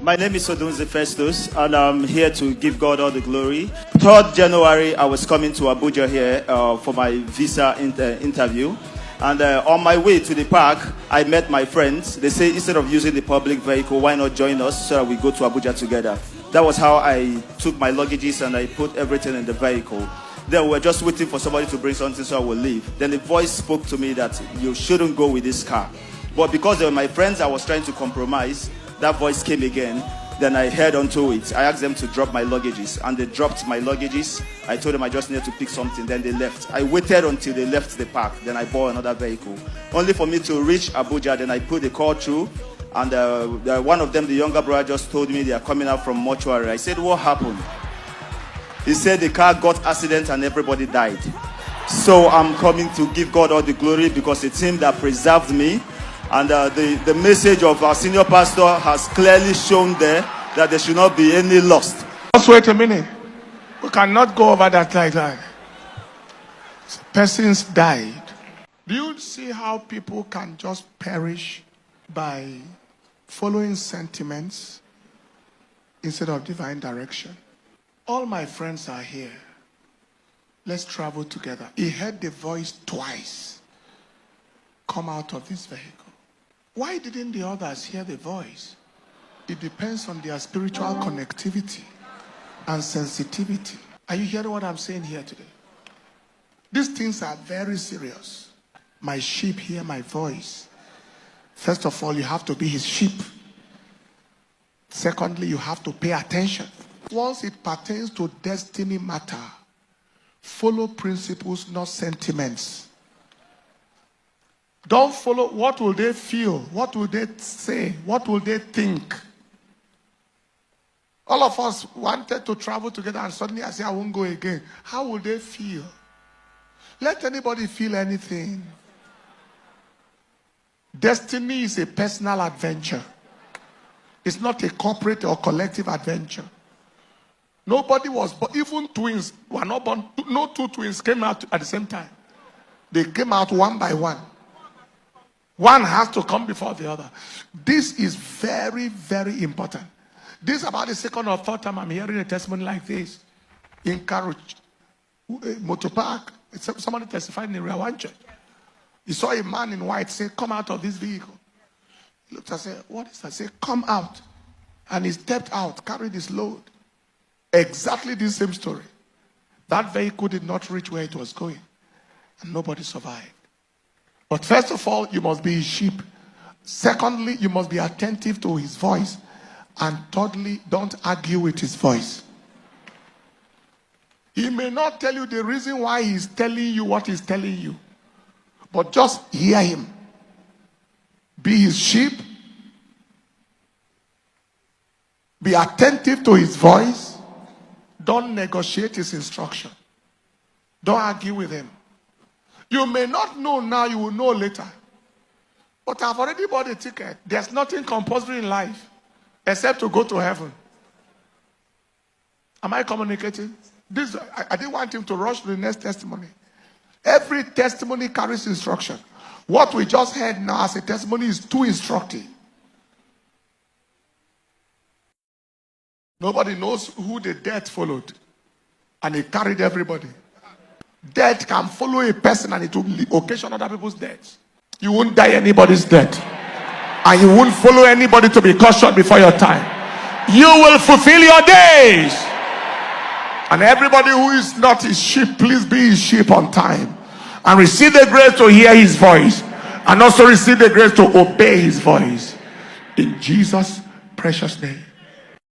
My name is Odunze Festus, and I'm here to give God all the glory. 3rd January, I was coming to Abuja here for my visa interview. And on my way to the park, I met my friends. They say instead of using the public vehicle, why not join us so that we go to Abuja together? That was how I took my luggages and I put everything in the vehicle. Then we were just waiting for somebody to bring something so I would leave. Then the voice spoke to me that you shouldn't go with this car. But because they were my friends, I was trying to compromise. That voice came again. Then I held onto it. I asked them to drop my luggages, and they dropped my luggages. I told them I just needed to pick something. Then they left. I waited until they left the park. Then I bought another vehicle, only for me to reach Abuja. Then I put the call through, and one of them, the younger brother, just told me they are coming out from mortuary. I said, "What happened?" He said the car got accident and everybody died. So I'm coming to give God all the glory because it's Him that preserved me. And the message of our senior pastor has clearly shown there that there should not be any loss. Just wait a minute. We cannot go over that like that. Persons died. Do you see how people can just perish by following sentiments instead of divine direction? All my friends are here. Let's travel together. He heard the voice twice. Come out of this vehicle. Why didn't the others hear the voice? It depends on their spiritual connectivity and sensitivity. Are you hearing what I'm saying here today? These things are very serious. My sheep hear my voice. First of all, you have to be his sheep. Secondly, you have to pay attention. Once it pertains to destiny matter, follow principles, not sentiments. Don't follow what will they feel, what will they say, what will they think. All of us wanted to travel together and suddenly I say I won't go again. How will they feel? Let anybody feel anything. Destiny is a personal adventure. It's not a corporate or collective adventure. Nobody was born, even twins were not born. No two twins came out at the same time. They came out one by one. One has to come before the other. This is very, very important. This is about the second or third time I'm hearing a testimony like this. In Karuch, Motor Park, somebody testified in Rewan Church. He saw a man in white say, "Come out of this vehicle." He looked and said, "What is that?" Say, "Come out." And he stepped out, carried his load. Exactly the same story. That vehicle did not reach where it was going. And nobody survived. But first of all, you must be his sheep. Secondly, you must be attentive to his voice. And thirdly, don't argue with his voice. He may not tell you the reason why he's telling you what he's telling you. But just hear him. Be his sheep. Be attentive to his voice. Don't negotiate his instruction. Don't argue with him. You may not know now, you will know later. But I've already bought a ticket. There's nothing compulsory in life except to go to heaven. Am I communicating? I didn't want him to rush to the next testimony. Every testimony carries instruction. What we just heard now as a testimony is too instructive. Nobody knows who the death followed. And it carried everybody. Death can follow a person and it will occasion other people's death. You won't die anybody's death. And you won't follow anybody to be cut short before your time. You will fulfill your days. And everybody who is not his sheep, please be his sheep on time. And receive the grace to hear his voice. And also receive the grace to obey his voice. In Jesus' precious name.